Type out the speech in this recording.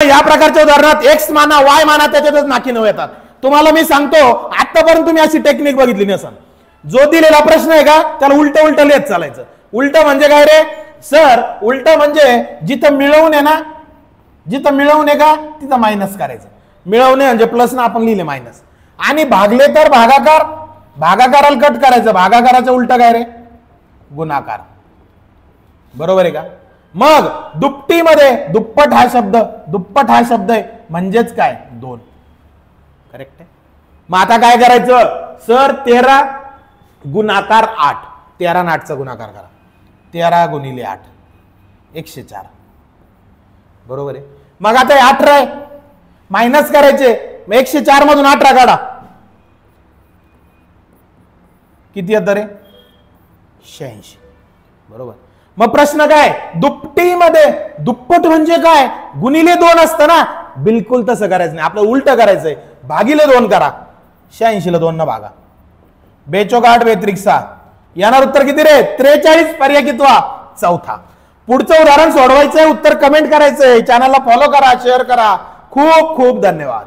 या प्रकारच्या उदाहरणात एक्स माना वाय माना त्याच्यातच नाकी नऊ येतात. तुम्हाला मी सांगतो आतापर्यंत तुम्ही अशी टेक्निक बघितली नसेल. जो दिलेला प्रश्न आहे का त्याला उलट उलट लिहित चालायचं. उलट म्हणजे काय रे सर? उलट म्हणजे जिथं मिळवून आहे ना, जिथं मिळवून आहे का तिथं मायनस करायचं. मिळवणे म्हणजे प्लस ना आपण लिहिले मायनस. आणि भागले तर भागाकार, भागाकाराला कट करायचं. भागाकाराचं उलट काय रे? गुणाकार. बरोबर आहे का? मग दुपटीमध्ये दुप्पट हा शब्द, दुप्पट हा शब्द आहे म्हणजेच काय? 2. करेक्ट आहे. मग आता काय करायचं सर? 13 गुणाकार 8. 13 आणि 8चा गुणाकार करा. 13 गुणिले 8 104. बरोबर आहे. मग आता 18 आहे मायनस करायचे. 104 मधून 18 काढा. किती येतं रे? 86. बरोबर. मग प्रश्न काय? दुपटीमध्ये दुप्पट म्हणजे काय? गुणिले 2 असतं ना. बिलकुल तसं करायचं नाही. आपलं उलट करायचंय. भागिले 2 करा. 86 ला 2 न भागा. 2 8 2 6. येणार उत्तर किती रे? 43. पर्याय कितवा? चौथा. पुढचं उदाहरण सोडवायचंय. उत्तर कमेंट करायचंय. चॅनलला फॉलो करा, शेअर करा. खूप खूप धन्यवाद.